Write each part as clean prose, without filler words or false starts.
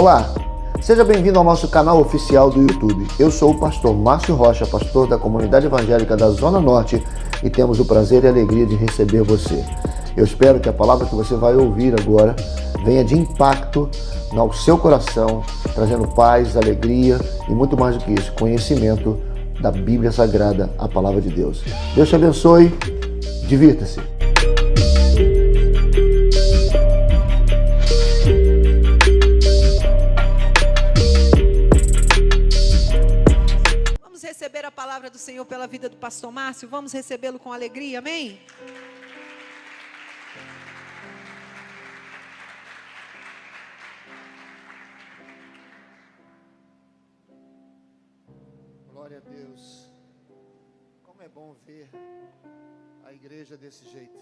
Olá, seja bem-vindo ao nosso canal oficial do YouTube. Eu sou o pastor Márcio Rocha, pastor da Comunidade Evangélica da Zona Norte, e temos o prazer e a alegria de receber você. Eu espero que a palavra que você vai ouvir agora venha de impacto ao seu coração, trazendo paz, alegria e muito mais do que isso, conhecimento da Bíblia Sagrada, a palavra de Deus. Deus te abençoe, divirta-se. Receber a palavra do Senhor pela vida do pastor Márcio, vamos recebê-lo com alegria, amém? Glória a Deus. Como é bom ver a igreja desse jeito.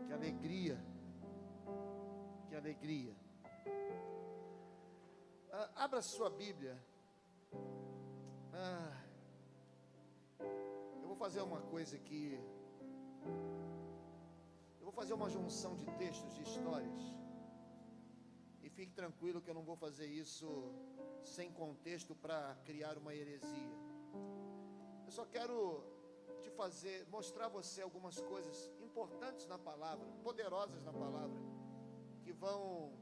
Que alegria. Que alegria. Abra sua Bíblia. Eu vou fazer uma coisa aqui. Eu vou fazer uma junção de textos, de histórias. E fique tranquilo que eu não vou fazer isso sem contexto para criar uma heresia. Eu só quero mostrar a você algumas coisas importantes na palavra, poderosas na palavra, que vão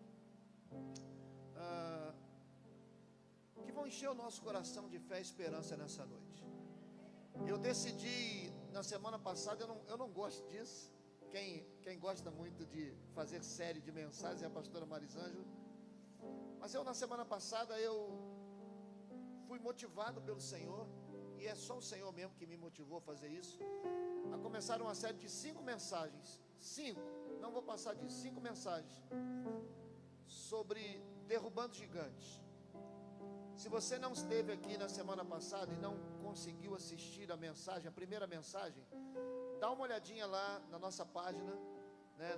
encher o nosso coração de fé e esperança nessa noite. Eu decidi na semana passada, eu não gosto disso. Quem gosta muito de fazer série de mensagens é a pastora Marisângela. Mas na semana passada eu fui motivado pelo Senhor, e é só o Senhor mesmo que me motivou a fazer isso, a começar uma série de 5 mensagens. 5, não vou passar disso, 5 mensagens sobre derrubando gigantes. Se você não esteve aqui na semana passada e não conseguiu assistir a primeira mensagem, dá uma olhadinha lá na nossa página,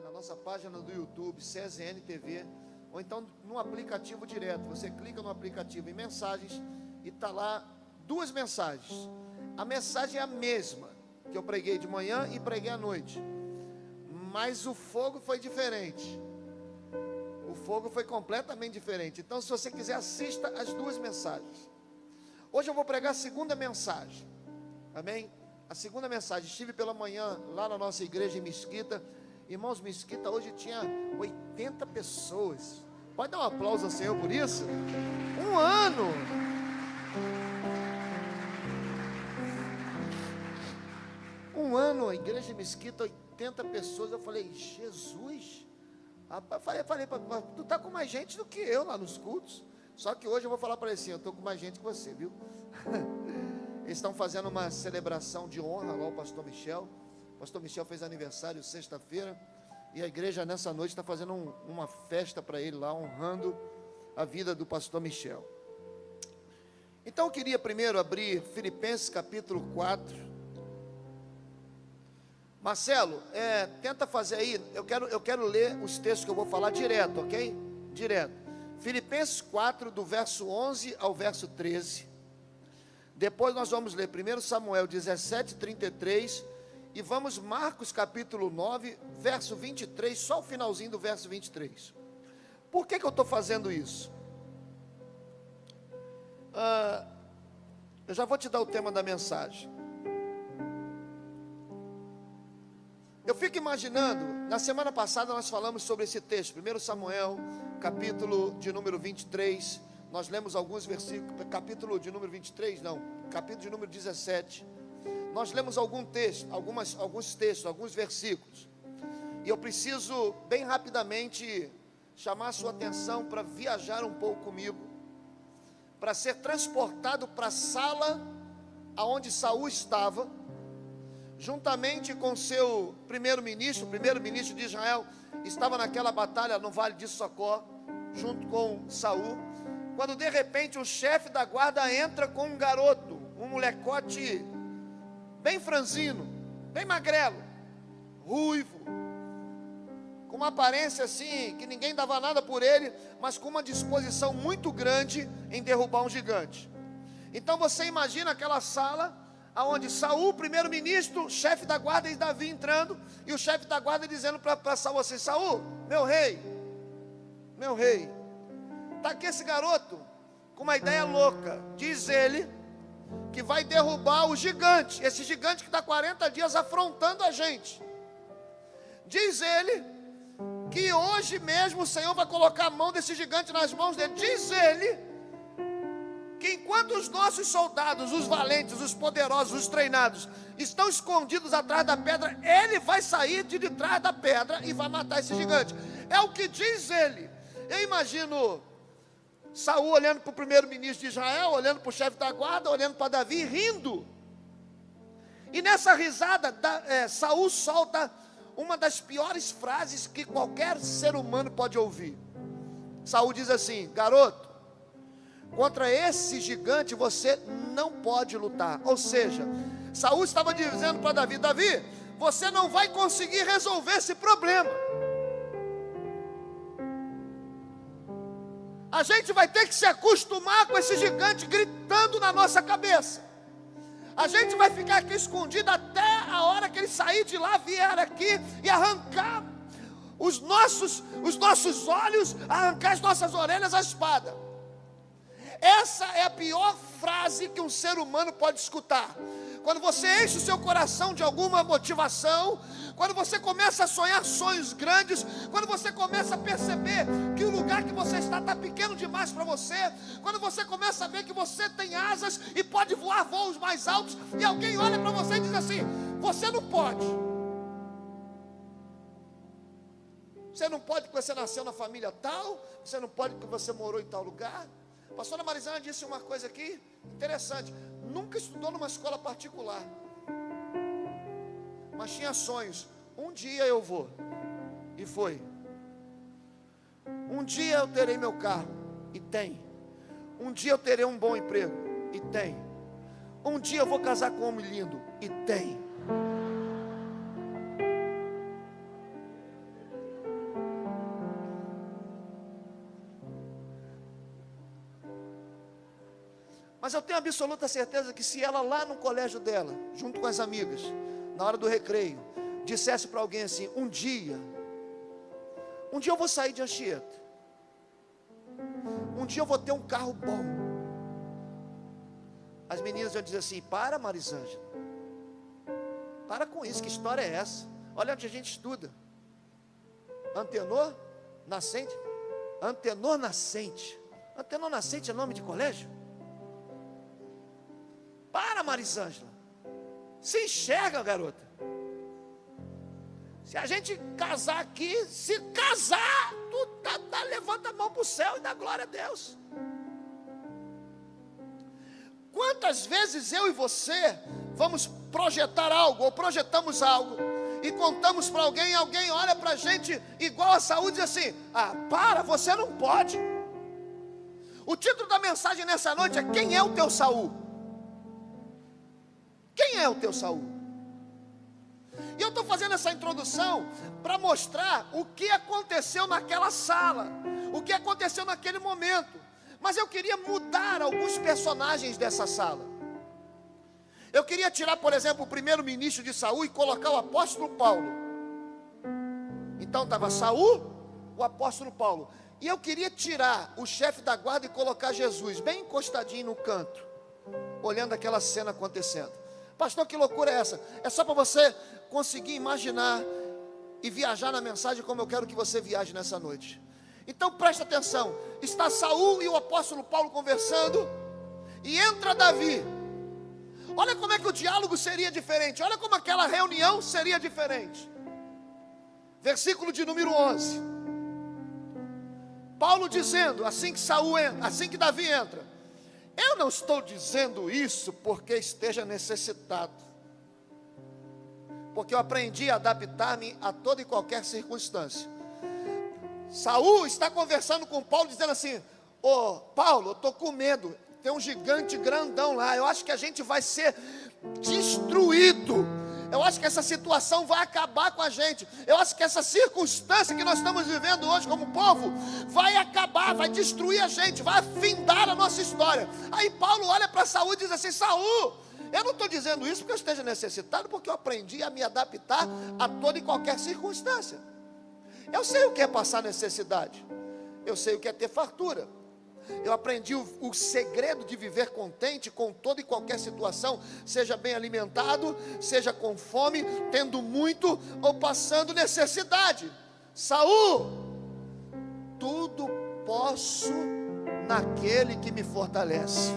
na nossa página do YouTube, CSN TV, ou então no aplicativo direto. Você clica no aplicativo em mensagens e está lá 2 mensagens. A mensagem é a mesma que eu preguei de manhã e preguei à noite, mas o fogo foi diferente. O fogo foi completamente diferente. Então, se você quiser, assista as 2 mensagens. Hoje eu vou pregar a segunda mensagem. Amém? A segunda mensagem. Estive pela manhã lá na nossa igreja em Mesquita. Irmãos, Mesquita hoje tinha 80 pessoas. Pode dar um aplauso ao Senhor por isso? Um ano! Um ano, a igreja em Mesquita, 80 pessoas. Eu falei, Jesus! Falei, tu tá com mais gente do que eu lá nos cultos. Só que hoje eu vou falar para ele assim, eu tô com mais gente que você, viu? Eles estão fazendo uma celebração de honra lá, o pastor Michel. O pastor Michel fez aniversário sexta-feira, e a igreja nessa noite está fazendo uma festa para ele lá, honrando a vida do pastor Michel. Então eu queria primeiro abrir Filipenses capítulo 4. Marcelo, tenta fazer aí, eu quero ler os textos que eu vou falar direto, ok? Direto. Filipenses 4, do verso 11 ao verso 13. Depois nós vamos ler 1 Samuel 17, 33. E vamos Marcos capítulo 9, verso 23, só o finalzinho do verso 23. Por que eu estou fazendo isso? Eu já vou te dar o tema da mensagem. Eu fico imaginando, na semana passada nós falamos sobre esse texto, 1 Samuel, capítulo de número 23, nós lemos alguns versículos, capítulo de número 23, não, capítulo de número 17, nós lemos alguns textos, alguns versículos, e eu preciso bem rapidamente chamar a sua atenção para viajar um pouco comigo, para ser transportado para a sala aonde Saul estava, juntamente com seu primeiro-ministro, o primeiro-ministro de Israel, estava naquela batalha no Vale de Socó, junto com Saul, quando de repente o chefe da guarda entra com um garoto, um molecote bem franzino, bem magrelo, ruivo, com uma aparência assim, que ninguém dava nada por ele, mas com uma disposição muito grande em derrubar um gigante. Então você imagina aquela sala, aonde Saul, primeiro-ministro, chefe da guarda, e Davi entrando, e o chefe da guarda dizendo para Saul assim: Saul, meu rei, Está aqui esse garoto com uma ideia louca. Diz ele que vai derrubar o gigante. Esse gigante que está 40 dias afrontando a gente. Diz ele que hoje mesmo o Senhor vai colocar a mão desse gigante nas mãos dele. Diz ele que enquanto os nossos soldados, os valentes, os poderosos, os treinados, estão escondidos atrás da pedra, ele vai sair de trás da pedra e vai matar esse gigante. É o que diz ele. Eu imagino Saul olhando para o primeiro-ministro de Israel, olhando para o chefe da guarda, olhando para Davi, rindo. E nessa risada, Saul solta uma das piores frases que qualquer ser humano pode ouvir. Saul diz assim: garoto, contra esse gigante você não pode lutar. Ou seja, Saul estava dizendo para Davi: Davi, você não vai conseguir resolver esse problema. A gente vai ter que se acostumar com esse gigante gritando na nossa cabeça. A gente vai ficar aqui escondido até a hora que ele sair de lá, vier aqui e arrancar os nossos olhos, arrancar as nossas orelhas à espada. Essa é a pior frase que um ser humano pode escutar. Quando você enche o seu coração de alguma motivação, quando você começa a sonhar sonhos grandes, quando você começa a perceber que o lugar que você está pequeno demais para você, quando você começa a ver que você tem asas e pode voar voos mais altos, e alguém olha para você e diz assim: você não pode. Você não pode porque você nasceu na família tal, você não pode porque você morou em tal lugar. A pastora Marizana disse uma coisa aqui interessante: nunca estudou numa escola particular, mas tinha sonhos. Um dia eu vou, e foi. Um dia eu terei meu carro, e tem. Um dia eu terei um bom emprego, e tem. Um dia eu vou casar com um homem lindo, e tem. Mas eu tenho absoluta certeza que se ela lá no colégio dela, junto com as amigas, na hora do recreio, dissesse para alguém assim: um dia eu vou sair de Anchieta, um dia eu vou ter um carro bom, as meninas iam dizer assim: para, Marisângela, para com isso, que história é essa? Olha onde a gente estuda. Antenor Nascente. Antenor Nascente. Antenor Nascente é nome de colégio? Para, Marisângela, se enxerga, garota. Se a gente casar aqui, se casar, tu levanta a mão para o céu e dá glória a Deus. Quantas vezes eu e você vamos projetar algo, ou projetamos algo, e contamos para alguém, e alguém olha para a gente igual a Saúl e diz assim: ah, para, você não pode. O título da mensagem nessa noite é: quem é o teu Saúl? Quem é o teu Saúl? E eu estou fazendo essa introdução para mostrar o que aconteceu naquela sala, o que aconteceu naquele momento. Mas eu queria mudar alguns personagens dessa sala. Eu queria tirar, por exemplo, o primeiro-ministro de Saúl e colocar o apóstolo Paulo. Então estava Saúl, o apóstolo Paulo. E eu queria tirar o chefe da guarda e colocar Jesus bem encostadinho no canto, olhando aquela cena acontecendo. Pastor, que loucura é essa? É só para você conseguir imaginar e viajar na mensagem como eu quero que você viaje nessa noite. Então presta atenção. Está Saúl e o apóstolo Paulo conversando, e entra Davi. Olha como é que o diálogo seria diferente. Olha como aquela reunião seria diferente. Versículo de número 11. Paulo dizendo, assim que Davi entra: eu não estou dizendo isso porque esteja necessitado, porque eu aprendi a adaptar-me a toda e qualquer circunstância. Saúl está conversando com Paulo, dizendo assim: ô Paulo, eu estou com medo, tem um gigante grandão lá, eu acho que a gente vai ser destruído. Eu acho que essa situação vai acabar com a gente. Eu acho que essa circunstância que nós estamos vivendo hoje como povo vai acabar, vai destruir a gente, vai afindar a nossa história. Aí Paulo olha para Saúl e diz assim: Saúl, eu não estou dizendo isso porque eu esteja necessitado, porque eu aprendi a me adaptar a toda e qualquer circunstância. Eu sei o que é passar necessidade, eu sei o que é ter fartura, Eu aprendi o segredo de viver contente com toda e qualquer situação, seja bem alimentado, seja com fome, tendo muito ou passando necessidade. Saul, tudo posso naquele que me fortalece.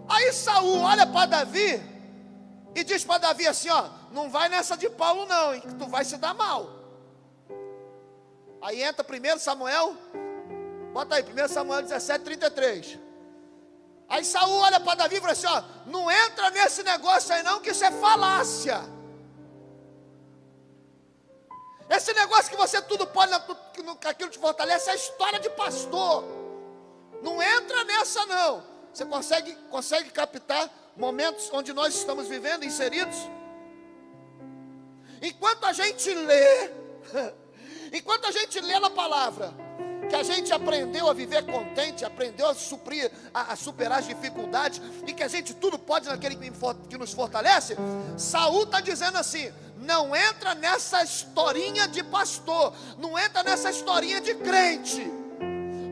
Aí Saul olha para Davi e diz para Davi assim, ó, não vai nessa de Paulo não, hein, que tu vai se dar mal. Aí entra 1 Samuel, bota aí, 1 Samuel 17:33. Aí Saul olha para Davi e fala assim, ó, não entra nesse negócio aí não, que isso é falácia. Esse negócio que você tudo pode, que aquilo te fortalece, é história de pastor. Não entra nessa não. Você consegue captar momentos onde nós estamos vivendo, inseridos? Enquanto a gente lê na palavra, que a gente aprendeu a viver contente, aprendeu a superar as dificuldades, e que a gente tudo pode naquele que nos fortalece, Saul está dizendo assim, não entra nessa historinha de pastor, não entra nessa historinha de crente,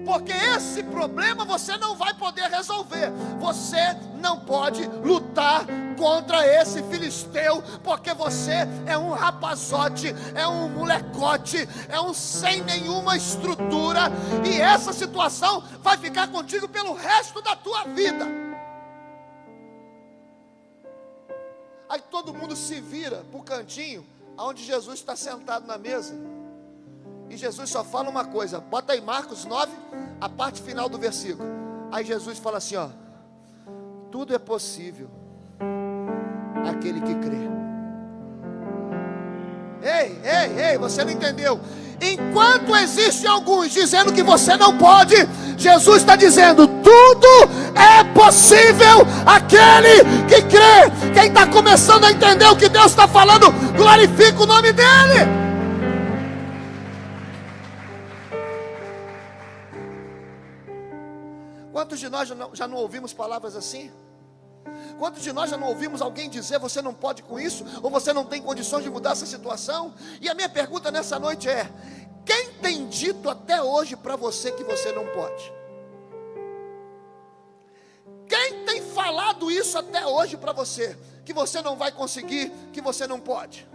porque esse problema você não vai poder resolver. Você não pode lutar contra esse filisteu, porque você é um rapazote, é um molecote, é um sem nenhuma estrutura, e essa situação vai ficar contigo pelo resto da tua vida. Aí todo mundo se vira para o cantinho onde Jesus está sentado na mesa, e Jesus só fala uma coisa. Bota aí Marcos 9, a parte final do versículo. Aí Jesus fala assim, ó, tudo é possível aquele que crê. Ei, você não entendeu? Enquanto existem alguns dizendo que você não pode, Jesus está dizendo, tudo é possível aquele que crê. Quem está começando a entender o que Deus está falando, glorifica o nome dEle. Quantos de nós já não ouvimos palavras assim? Quantos de nós já não ouvimos alguém dizer, você não pode com isso, ou você não tem condições de mudar essa situação? E a minha pergunta nessa noite é, quem tem dito até hoje para você que você não pode? Quem tem falado isso até hoje para você, que você não vai conseguir, que você não pode?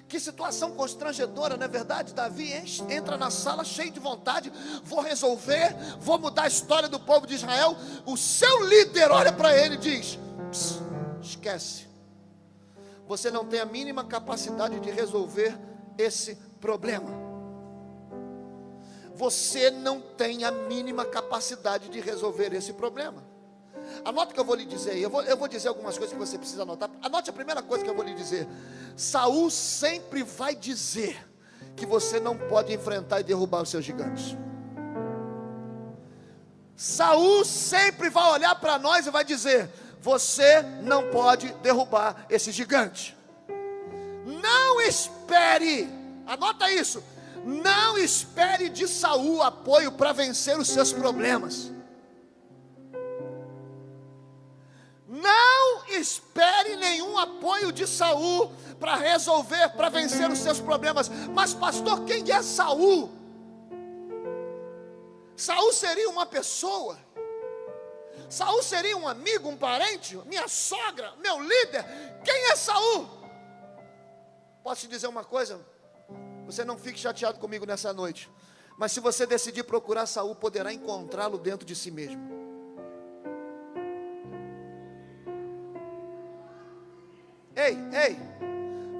Que situação constrangedora, não é verdade? Davi entra na sala cheio de vontade, vou resolver, vou mudar a história do povo de Israel. O seu líder olha para ele e diz, esquece, você não tem a mínima capacidade de resolver esse problema. Você não tem a mínima capacidade de resolver esse problema. Anote o que eu vou lhe dizer. Eu vou dizer algumas coisas que você precisa anotar. Anote a primeira coisa que eu vou lhe dizer. Saul sempre vai dizer que você não pode enfrentar e derrubar os seus gigantes. Saul sempre vai olhar para nós e vai dizer, você não pode derrubar esse gigante. Não espere, anota isso, não espere de Saul apoio para vencer os seus problemas. Não espere nenhum apoio de Saul para resolver, para vencer os seus problemas. Mas pastor, quem é Saul? Saul seria uma pessoa? Saul seria um amigo, um parente? Minha sogra, meu líder? Quem é Saul? Posso te dizer uma coisa? Você não fique chateado comigo nessa noite, mas se você decidir procurar Saul, poderá encontrá-lo dentro de si mesmo. Ei,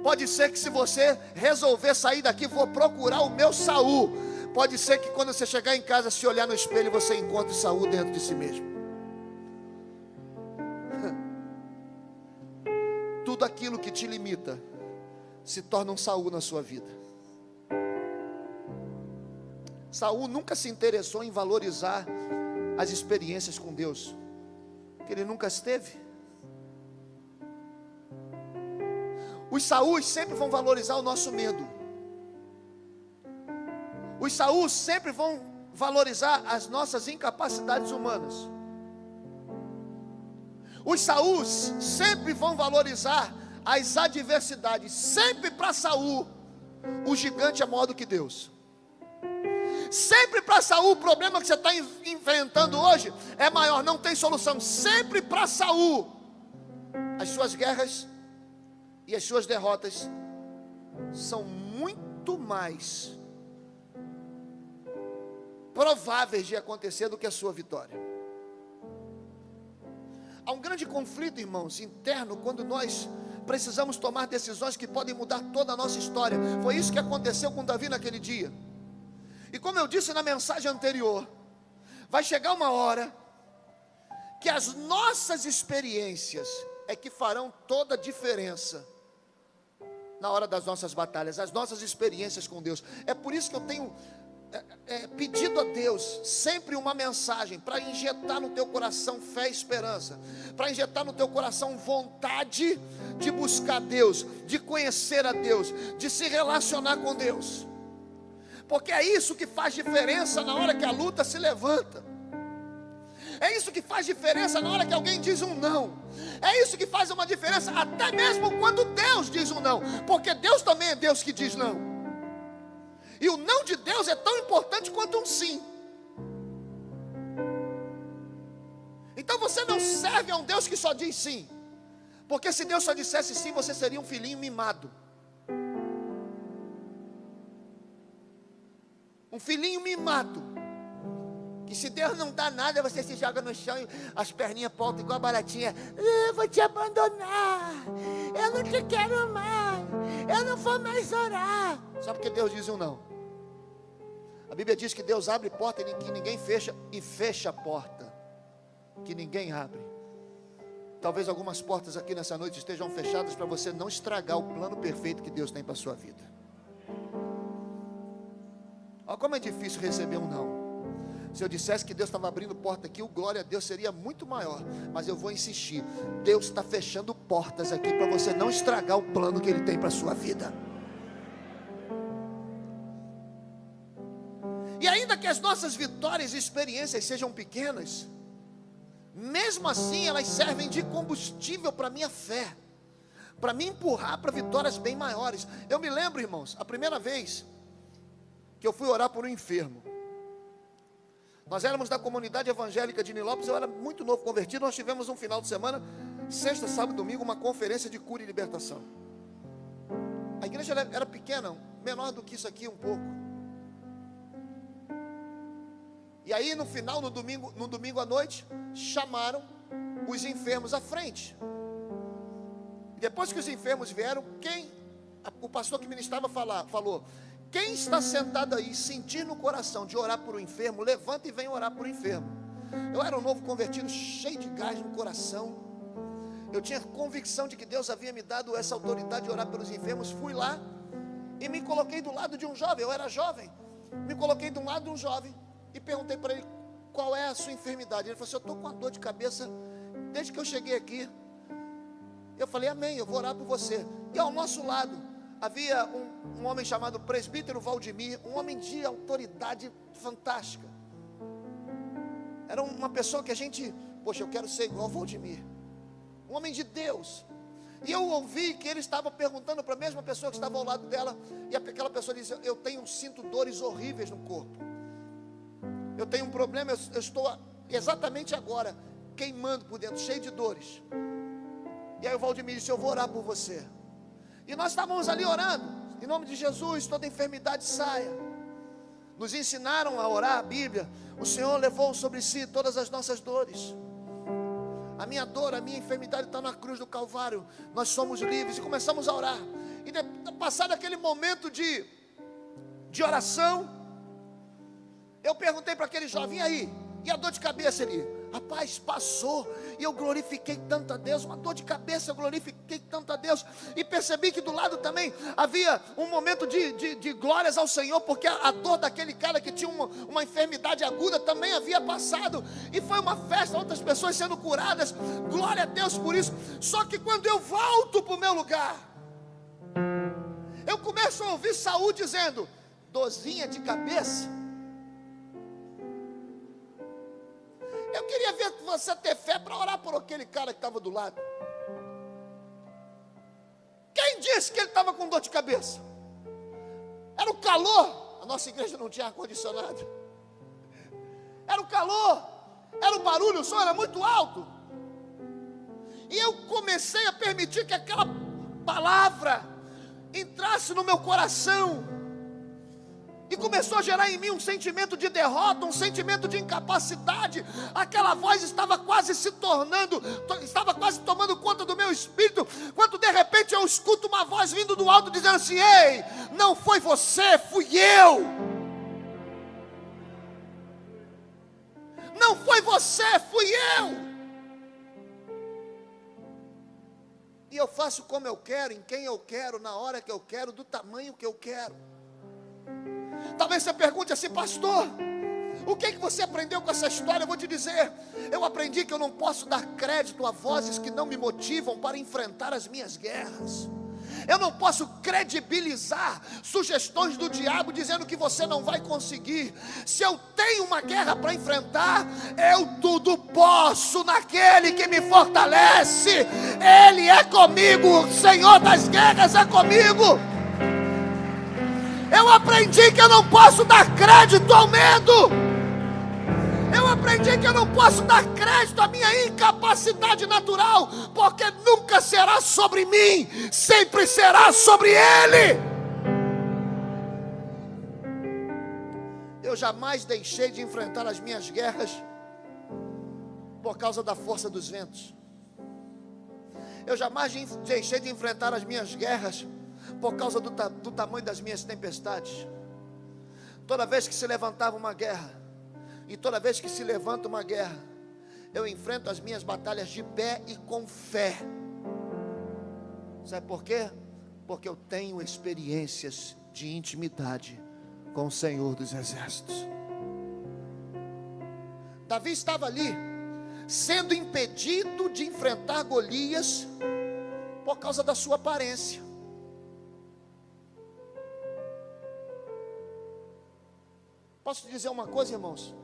pode ser que se você resolver sair daqui, vou procurar o meu Saul, pode ser que quando você chegar em casa, se olhar no espelho, você encontre Saul dentro de si mesmo. Tudo aquilo que te limita se torna um Saul na sua vida. Saul nunca se interessou em valorizar as experiências com Deus, que ele nunca esteve. Os Saús sempre vão valorizar o nosso medo. Os Saús sempre vão valorizar as nossas incapacidades humanas. Os Saús sempre vão valorizar as adversidades. Sempre para Saul, o gigante é maior do que Deus. Sempre para Saul, o problema que você está enfrentando hoje é maior, não tem solução. Sempre para Saul, as suas guerras e as suas derrotas são muito mais prováveis de acontecer do que a sua vitória. Há um grande conflito, irmãos, interno, quando nós precisamos tomar decisões que podem mudar toda a nossa história. Foi isso que aconteceu com Davi naquele dia. E como eu disse na mensagem anterior, vai chegar uma hora que as nossas experiências é que farão toda a diferença na hora das nossas batalhas, as nossas experiências com Deus. É por isso que eu tenho pedido a Deus sempre uma mensagem para injetar no teu coração fé e esperança, para injetar no teu coração vontade de buscar Deus, de conhecer a Deus, de se relacionar com Deus, porque é isso que faz diferença na hora que a luta se levanta. É isso que faz diferença na hora que alguém diz um não. É isso que faz uma diferença até mesmo quando Deus diz um não, porque Deus também é Deus que diz não. E o não de Deus é tão importante quanto um sim. Então você não serve a um Deus que só diz sim, porque se Deus só dissesse sim, você seria um filhinho mimado. Um filhinho mimado, que se Deus não dá nada, você se joga no chão e as perninhas voltam igual a baratinha. Eu vou te abandonar, eu não te quero mais, eu não vou mais orar. Só porque Deus diz um não. A Bíblia diz que Deus abre porta que ninguém fecha, e fecha a porta que ninguém abre. Talvez algumas portas aqui nessa noite estejam fechadas para você não estragar o plano perfeito que Deus tem para a sua vida. Olha como é difícil receber um não. Se eu dissesse que Deus estava abrindo porta aqui, o glória a Deus seria muito maior. Mas eu vou insistir, Deus está fechando portas aqui para você não estragar o plano que Ele tem para a sua vida. E ainda que as nossas vitórias e experiências sejam pequenas, mesmo assim elas servem de combustível para a minha fé, para me empurrar para vitórias bem maiores. Eu me lembro, irmãos, a primeira vez que eu fui orar por um enfermo. Nós éramos da comunidade evangélica de Nilópolis, eu era muito novo convertido. Nós tivemos um final de semana, sexta, sábado e domingo, uma conferência de cura e libertação. A igreja era pequena, menor do que isso aqui um pouco. E aí no final, no domingo à noite, chamaram os enfermos à frente. E depois que os enfermos vieram, o pastor que ministrava falou: quem está sentado aí, sentir no coração de orar por um enfermo, levanta e vem orar por um enfermo. Eu era um novo convertido, cheio de gás no coração. Eu tinha convicção de que Deus havia me dado essa autoridade de orar pelos enfermos. Fui lá e me coloquei do lado de um jovem. Eu era jovem. Me coloquei do lado de um jovem e perguntei para ele: qual é a sua enfermidade? Ele falou assim: eu estou com uma dor de cabeça desde que eu cheguei aqui. Eu falei: amém, eu vou orar por você. E ao nosso lado havia um homem chamado presbítero Valdemir, um homem de autoridade fantástica. Era uma pessoa que a gente, poxa, eu quero ser igual Valdemir, um homem de Deus. E eu ouvi que ele estava perguntando para a mesma pessoa que estava ao lado dela, e aquela pessoa disse: eu sinto dores horríveis no corpo, eu tenho um problema, eu estou exatamente agora queimando por dentro, cheio de dores. E aí o Valdemir disse: eu vou orar por você. E nós estávamos ali orando, em nome de Jesus, toda enfermidade saia. Nos ensinaram a orar a Bíblia. O Senhor levou sobre si todas as nossas dores. A minha dor, a minha enfermidade está na cruz do Calvário. Nós somos livres. E começamos a orar. E passado aquele momento de oração, eu perguntei para aquele jovem: e a dor de cabeça ali? Rapaz, passou. E eu glorifiquei tanto a Deus. Uma dor de cabeça, eu glorifiquei tanto a Deus. E percebi que do lado também havia um momento de glórias ao Senhor, porque a dor daquele cara que tinha uma enfermidade aguda também havia passado. E foi uma festa, outras pessoas sendo curadas. Glória a Deus por isso. Só que quando eu volto para o meu lugar, eu começo a ouvir Saul dizendo: dorzinha de cabeça. Eu queria ver você ter fé para orar por aquele cara que estava do lado. Quem disse que ele estava com dor de cabeça? Era o calor. A nossa igreja não tinha ar-condicionado. Era o calor, era o barulho, o som era muito alto. E eu comecei a permitir que aquela palavra entrasse no meu coração. E começou a gerar em mim um sentimento de derrota, um sentimento de incapacidade. Aquela voz estava quase se tornando, estava quase tomando conta do meu espírito. Quando de repente eu escuto uma voz vindo do alto dizendo assim: ei, não foi você, fui eu. Não foi você, fui eu. E eu faço como eu quero, em quem eu quero, na hora que eu quero, do tamanho que eu quero. Talvez você pergunte assim: pastor, o que você aprendeu com essa história? Eu vou te dizer, eu aprendi que eu não posso dar crédito a vozes que não me motivam para enfrentar as minhas guerras. Eu não posso credibilizar sugestões do diabo dizendo que você não vai conseguir. Se eu tenho uma guerra para enfrentar, eu tudo posso naquele que me fortalece. Ele é comigo, o Senhor das guerras é comigo. Eu aprendi que eu não posso dar crédito ao medo. Eu aprendi que eu não posso dar crédito à minha incapacidade natural, porque nunca será sobre mim, sempre será sobre Ele. Eu jamais deixei de enfrentar as minhas guerras por causa da força dos ventos. Eu jamais deixei de enfrentar as minhas guerras por causa do tamanho das minhas tempestades. Toda vez que se levantava uma guerra, e toda vez que se levanta uma guerra, eu enfrento as minhas batalhas de pé e com fé. Sabe por quê? Porque eu tenho experiências de intimidade com o Senhor dos Exércitos. Davi estava ali, sendo impedido de enfrentar Golias por causa da sua aparência. Posso te dizer uma coisa, irmãos?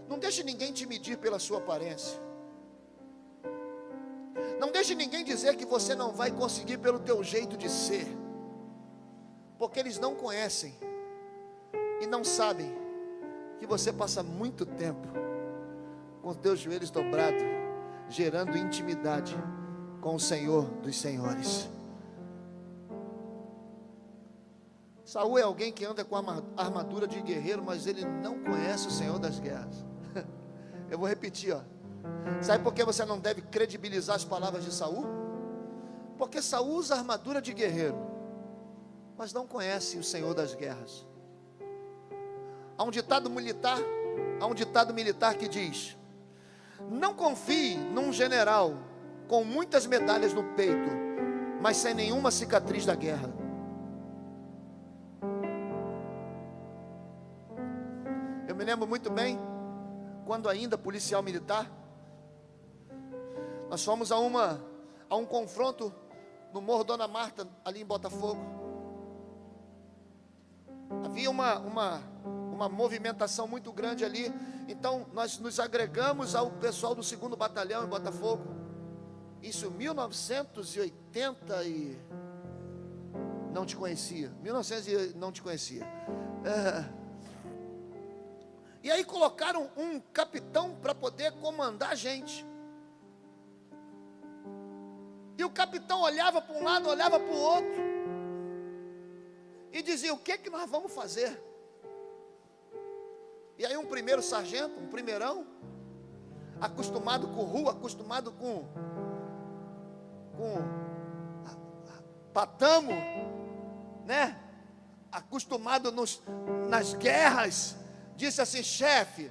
Não deixe ninguém te medir pela sua aparência. Não deixe ninguém dizer que você não vai conseguir pelo teu jeito de ser. Porque eles não conhecem e não sabem que você passa muito tempo com os teus joelhos dobrados, gerando intimidade com o Senhor dos Senhores. Saul é alguém que anda com a armadura de guerreiro, mas ele não conhece o Senhor das guerras. Eu vou repetir, ó. Sabe por que você não deve credibilizar as palavras de Saul? Porque Saul usa a armadura de guerreiro, mas não conhece o Senhor das guerras. Há um ditado militar que diz: não confie num general com muitas medalhas no peito, mas sem nenhuma cicatriz da guerra. Eu me lembro muito bem, quando ainda policial militar, nós fomos a um confronto no Morro Dona Marta, ali em Botafogo. Havia uma movimentação muito grande ali. Então nós nos agregamos ao pessoal do 2º Batalhão em Botafogo. Isso em 1980 e... não te conhecia. 1900 e não te conhecia. E aí colocaram um capitão para poder comandar a gente. E o capitão olhava para um lado, olhava para o outro, e dizia: o que nós vamos fazer? E aí um primeiro sargento, um primeirão, acostumado com rua, acostumado com patamo, né? Acostumado nas guerras, disse assim: chefe,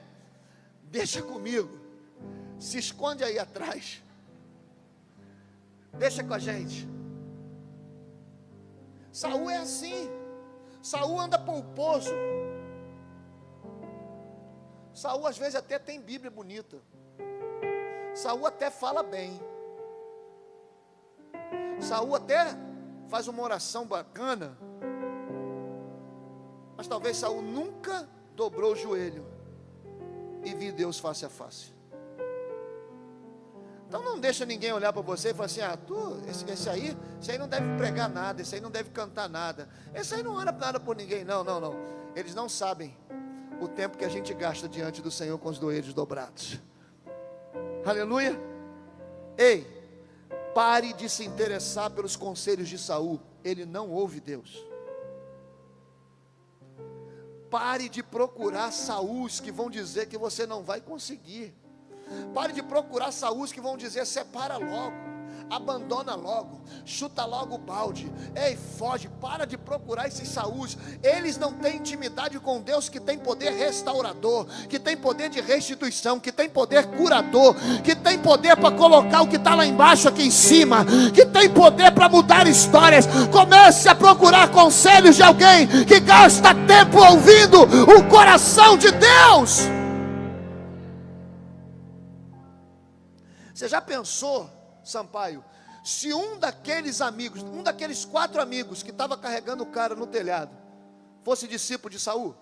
deixa comigo, se esconde aí atrás, deixa com a gente. Saul é assim. Saul anda polposo. Saul às vezes até tem Bíblia bonita. Saul até fala bem. Saul até faz uma oração bacana. Mas talvez Saul nunca dobrou o joelho e viu Deus face a face. Então não deixa ninguém olhar para você e falar assim: esse aí não deve pregar nada, esse aí não deve cantar nada, esse aí não ora nada por ninguém. Não. Eles não sabem o tempo que a gente gasta diante do Senhor com os joelhos dobrados. Aleluia. Ei, pare de se interessar pelos conselhos de Saul. Ele não ouve Deus. Pare de procurar Saús que vão dizer que você não vai conseguir. Pare de procurar Saús que vão dizer: separa logo, abandona logo, chuta logo o balde, ei, foge. Para de procurar esses Saús. Eles não têm intimidade com Deus, que tem poder restaurador, que tem poder de restituição, que tem poder curador, que tem poder para colocar o que está lá embaixo aqui em cima, que tem poder para mudar histórias. Comece a procurar conselhos de alguém que gasta tempo ouvindo o coração de Deus. Você já pensou, Sampaio, se um daqueles amigos, um daqueles 4 amigos que estava carregando o cara no telhado, fosse discípulo de Saul?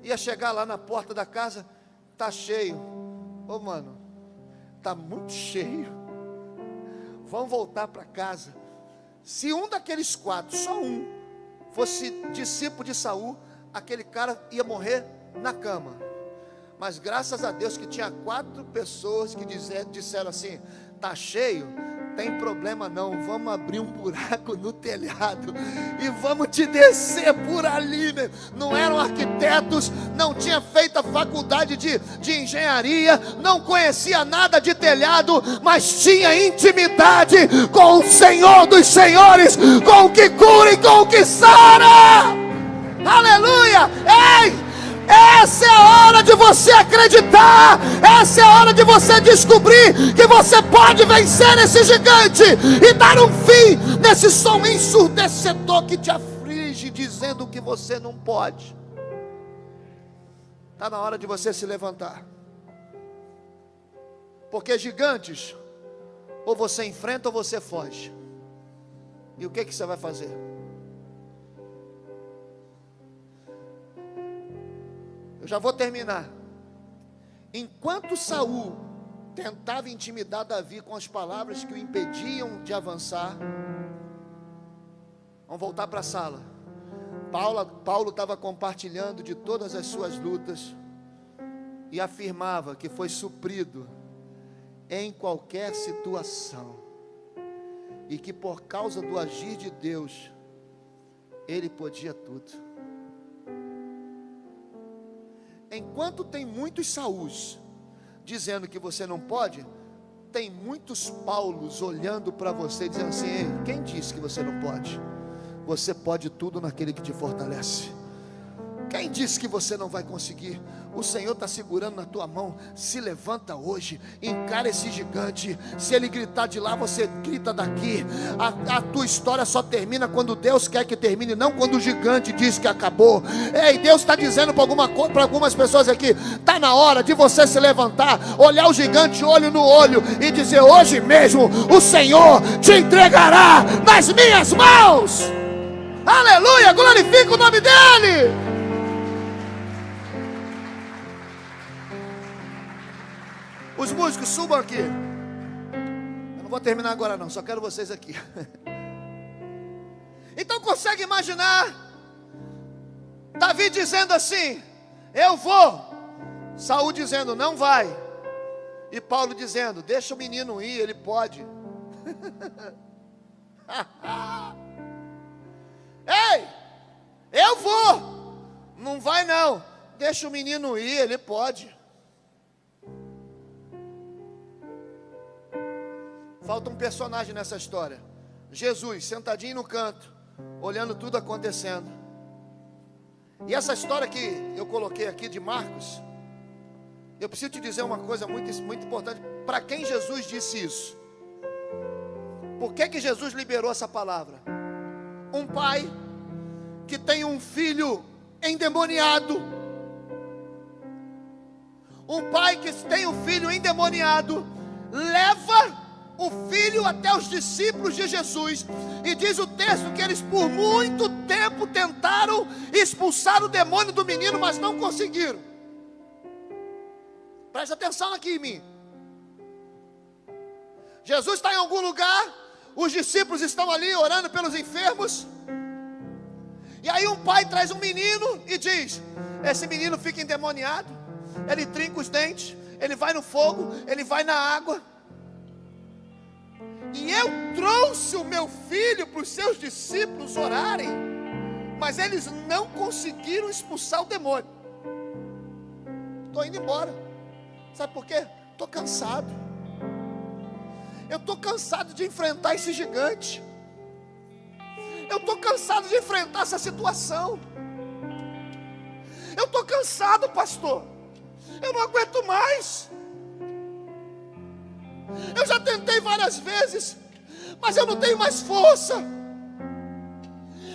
Ia chegar lá na porta da casa: tá cheio. Ô mano, tá muito cheio, vamos voltar para casa. Se um daqueles 4, só um, fosse discípulo de Saul, aquele cara ia morrer na cama. Mas graças a Deus que tinha 4 pessoas que disseram assim: tá cheio? Tem problema não, vamos abrir um buraco no telhado e vamos te descer por ali. Não eram arquitetos, não tinha feito a faculdade de engenharia, não conhecia nada de telhado, mas tinha intimidade com o Senhor dos Senhores, com o que cura e com o que sara. Aleluia! Ei! Essa é a hora de você acreditar. Essa é a hora de você descobrir que você pode vencer esse gigante e dar um fim nesse som ensurdecedor que te aflige, dizendo que você não pode. Está na hora de você se levantar, porque gigantes, ou você enfrenta ou você foge. E o que você vai fazer? Eu já vou terminar. Enquanto Saul tentava intimidar Davi com as palavras que o impediam de avançar, vamos voltar para a sala. Paulo estava compartilhando de todas as suas lutas e afirmava que foi suprido em qualquer situação, e que por causa do agir de Deus ele podia tudo. Enquanto tem muitos Saús dizendo que você não pode, tem muitos Paulos olhando para você dizendo assim: ei, quem disse que você não pode? Você pode tudo naquele que te fortalece. Quem disse que você não vai conseguir? O Senhor está segurando na tua mão. Se levanta hoje, encara esse gigante. Se ele gritar de lá, você grita daqui. A tua história só termina quando Deus quer que termine, não quando o gigante diz que acabou. Ei, Deus está dizendo para algumas pessoas aqui: está na hora de você se levantar, olhar o gigante olho no olho e dizer: hoje mesmo o Senhor te entregará nas minhas mãos. Aleluia, glorifica o nome dEle. Os músicos, subam aqui. Eu não vou terminar agora não, só quero vocês aqui. Então consegue imaginar Davi dizendo assim: eu vou. Saul dizendo: não vai. E Paulo dizendo: deixa o menino ir, ele pode. Ei, eu vou. Não vai não, deixa o menino ir, ele pode. Falta um personagem nessa história. Jesus, sentadinho no canto, olhando tudo acontecendo. E essa história que eu coloquei aqui de Marcos, eu preciso te dizer uma coisa muito importante. Para quem Jesus disse isso? Por que Jesus liberou essa palavra? Um pai que tem um filho endemoniado. Um pai que tem um filho endemoniado leva o filho até os discípulos de Jesus, e diz o texto que eles por muito tempo tentaram expulsar o demônio do menino, mas não conseguiram. Presta atenção aqui em mim. Jesus está em algum lugar, os discípulos estão ali orando pelos enfermos, E aí um pai traz um menino e diz: esse menino fica endemoniado, ele trinca os dentes, ele vai no fogo, ele vai na água. E eu trouxe o meu filho para os seus discípulos orarem, mas eles não conseguiram expulsar o demônio. Estou indo embora. Sabe por quê? Estou cansado. Eu estou cansado de enfrentar esse gigante. Eu estou cansado de enfrentar essa situação. Eu estou cansado, pastor. Eu não aguento mais. Eu já tentei várias vezes, mas eu não tenho mais força.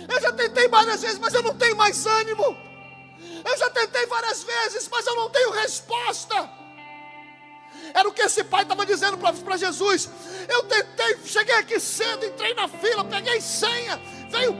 Eu já tentei várias vezes, mas eu não tenho mais ânimo. Eu já tentei várias vezes, mas eu não tenho resposta. Era o que esse pai estava dizendo para Jesus. Eu tentei, cheguei aqui cedo, entrei na fila, peguei senha. Veio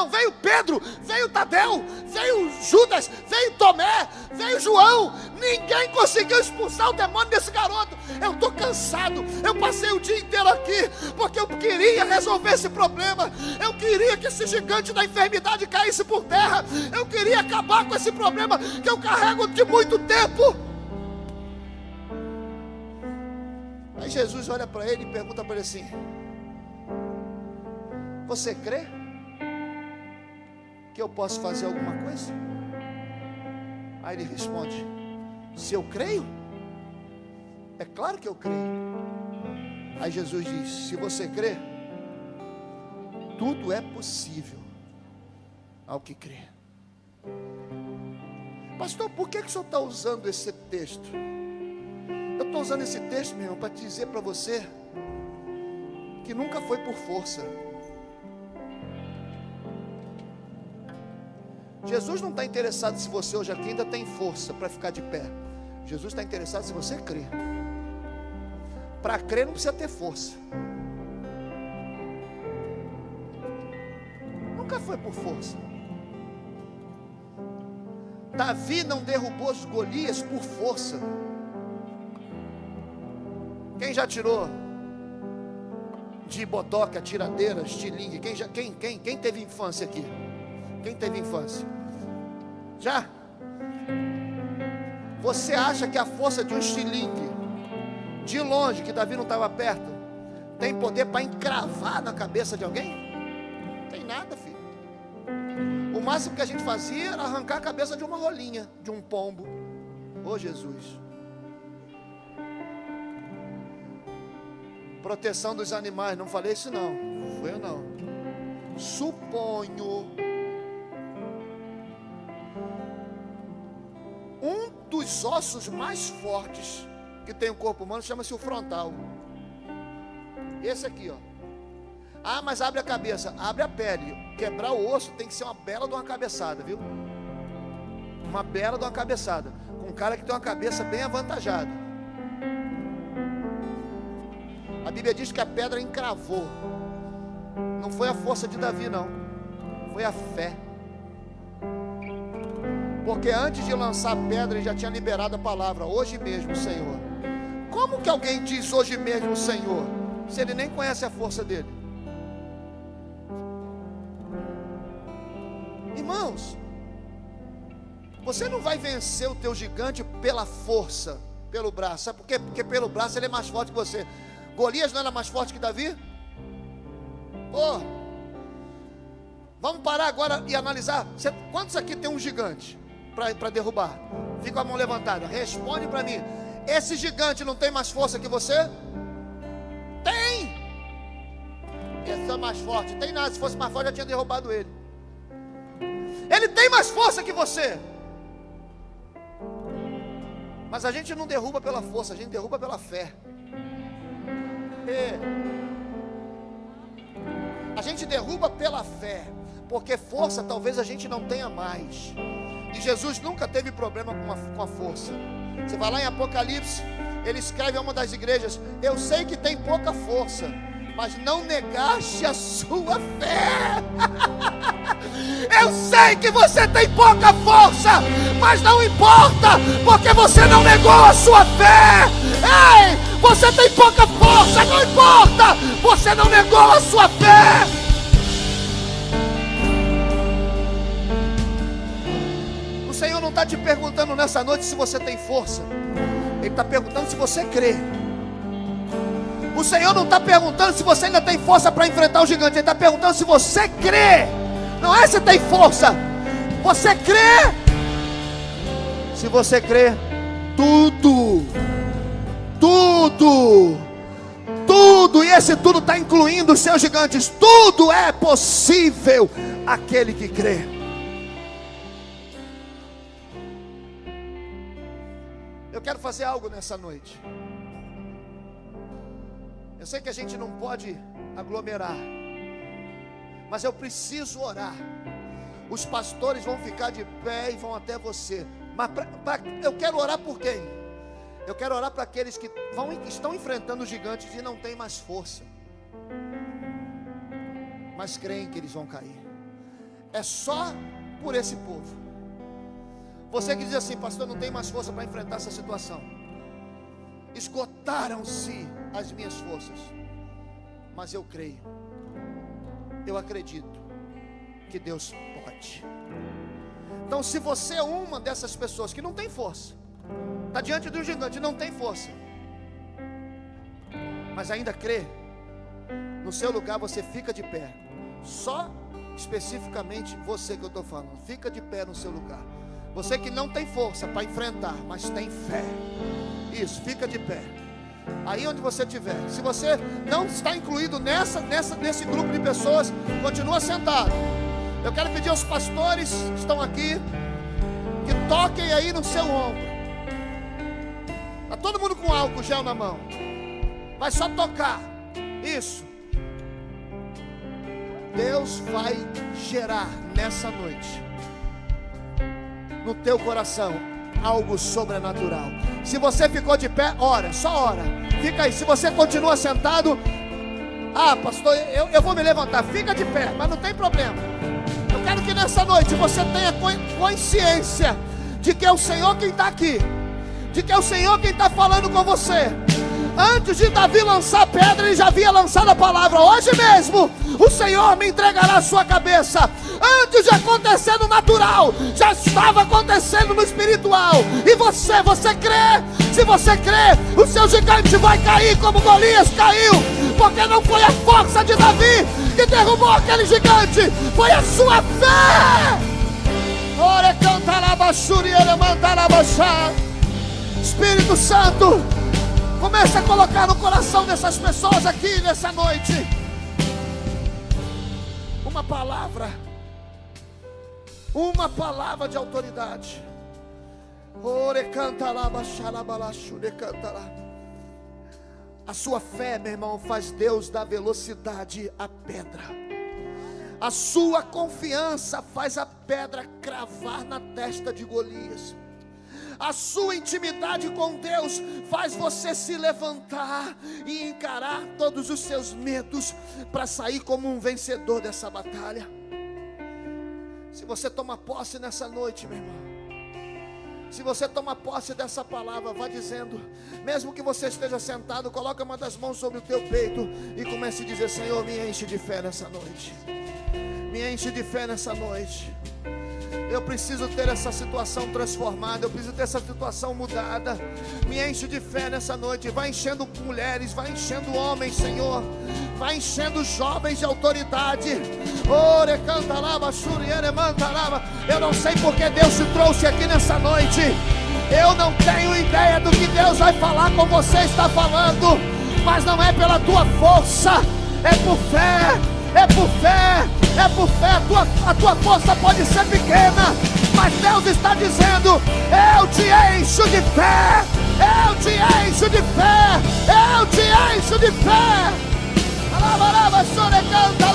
veio Pedro, veio Tadeu, veio Judas, veio Tomé, veio João. Ninguém conseguiu expulsar o demônio desse garoto. Eu estou cansado. Eu passei o dia inteiro aqui porque eu queria resolver esse problema. Eu queria que esse gigante da enfermidade caísse por terra. Eu queria acabar com esse problema que eu carrego de muito tempo. Aí Jesus olha para ele e pergunta para ele assim: você crê que eu posso fazer alguma coisa? Aí ele responde: se eu creio, é claro que eu creio. Aí Jesus diz: se você crê, tudo é possível ao que crê. Pastor, por que o senhor está usando esse texto? Eu estou usando esse texto, meu irmão, para dizer para você que nunca foi por força. Jesus não está interessado se você hoje aqui ainda tem força para ficar de pé. Jesus está interessado se você crê. Para crer não precisa ter força. Nunca foi por força. Davi não derrubou os Golias por força. Quem já tirou de bodoca, tiradeira, estilingue? Quem teve infância aqui? Quem teve infância? Já? Você acha que a força de um estilingue, de longe, que Davi não estava perto, tem poder para encravar na cabeça de alguém? Não tem nada, filho. O máximo que a gente fazia era arrancar a cabeça de uma rolinha, de um pombo. Ô Jesus! Proteção dos animais, não falei isso não. Foi eu não. Suponho. Um dos ossos mais fortes que tem o corpo humano chama-se o frontal. Esse aqui, ó. Ah, mas abre a cabeça. Abre a pele. Quebrar o osso tem que ser uma bela de uma cabeçada, viu? Uma bela de uma cabeçada. Com um cara que tem uma cabeça bem avantajada. A Bíblia diz que a pedra encravou. Não foi a força de Davi, não. Foi a fé. Porque antes de lançar a pedra, ele já tinha liberado a palavra: hoje mesmo, Senhor. Como que alguém diz hoje mesmo, Senhor, se ele nem conhece a força dele? Irmãos, você não vai vencer o teu gigante pela força, pelo braço. Sabe por quê? Porque pelo braço ele é mais forte que você. Golias não era mais forte que Davi? Oh, vamos parar agora e analisar. Quantos aqui tem um gigante para derrubar? Fica com a mão levantada. Responde para mim. Esse gigante não tem mais força que você? Tem. Esse é mais forte. Tem nada. Se fosse mais forte, já tinha derrubado ele. Ele tem mais força que você. Mas a gente não derruba pela força, a gente derruba pela fé. A gente derruba pela fé, porque força talvez a gente não tenha mais. E Jesus nunca teve problema com a força. Você vai lá em Apocalipse, ele escreve a uma das igrejas: eu sei que tem pouca força, mas não negaste a sua fé. Eu sei que você tem pouca força, mas não importa, porque você não negou a sua fé. Ei, você tem pouca força, não importa, você não negou a sua fé. nessa noite se você tem força. Ele está perguntando se você crê. O Senhor não está perguntando se você ainda tem força para enfrentar o gigante. Ele está perguntando se você crê. Não é se tem força. Você crê? Se você crê, tudo, e esse tudo está incluindo os seus gigantes. Tudo é possível aquele que crê. Eu quero fazer algo nessa noite. Eu sei que a gente não pode aglomerar, mas eu preciso orar. Os pastores vão ficar de pé e vão até você. Mas eu quero orar por quem? Eu quero orar para aqueles que estão enfrentando os gigantes e não têm mais força, mas creem que eles vão cair. É só por esse povo. Você que diz assim: pastor, não tem mais força para enfrentar essa situação. Esgotaram-se as minhas forças, mas eu creio, eu acredito que Deus pode. Então, se você é uma dessas pessoas que não tem força, está diante do gigante, não tem força, mas ainda crê, no seu lugar você fica de pé. Só especificamente você que eu estou falando, fica de pé no seu lugar. Você que não tem força para enfrentar, mas tem fé. Isso, fica de pé. Aí onde você estiver. Se você não está incluído nesse grupo de pessoas, continua sentado. Eu quero pedir aos pastores que estão aqui, que toquem aí no seu ombro. Está todo mundo com álcool gel na mão. Vai só tocar. Isso. Deus vai gerar nessa noite no teu coração algo sobrenatural. Se você ficou de pé, ora, só ora. Fica aí. Se você continua sentado, pastor, eu vou me levantar. Fica de pé, mas não tem problema. Eu quero que nessa noite você tenha consciência de que é o Senhor quem está aqui, de que é o Senhor quem está falando com você. Antes de Davi lançar a pedra, ele já havia lançado a palavra: hoje mesmo o Senhor me entregará a sua cabeça. Antes de acontecer no natural, já estava acontecendo no espiritual. E você crê? Se você crê, o seu gigante vai cair como Golias caiu, porque não foi a força de Davi que derrubou aquele gigante, foi a sua fé. Ora, canta lá, baixura, ele manda lá, baixar. Espírito Santo, comece a colocar no coração dessas pessoas aqui nessa noite uma palavra de autoridade. Ore canta lá, baixar lá, balashure canta lá. A sua fé, meu irmão, faz Deus dar velocidade à pedra. A sua confiança faz a pedra cravar na testa de Golias. A sua intimidade com Deus faz você se levantar e encarar todos os seus medos para sair como um vencedor dessa batalha. Se você toma posse nessa noite, meu irmão, se você toma posse dessa palavra, vá dizendo, mesmo que você esteja sentado, coloca uma das mãos sobre o teu peito e comece a dizer: Senhor, me enche de fé nessa noite. Me enche de fé nessa noite. Eu preciso ter essa situação transformada, eu preciso ter essa situação mudada. Me enche de fé nessa noite. Vai enchendo mulheres, vai enchendo homens, Senhor. Vai enchendo jovens de autoridade. Ore canta lá, baixuriere manda lá. Eu não sei porque Deus te trouxe aqui nessa noite. Eu não tenho ideia do que Deus vai falar como você está falando, mas não é pela tua força, é por fé. É por fé, é por fé. A tua força pode ser pequena, mas Deus está dizendo: eu te encho de fé, eu te encho de fé, eu te encho de fé. Alabaraba, chore, canta,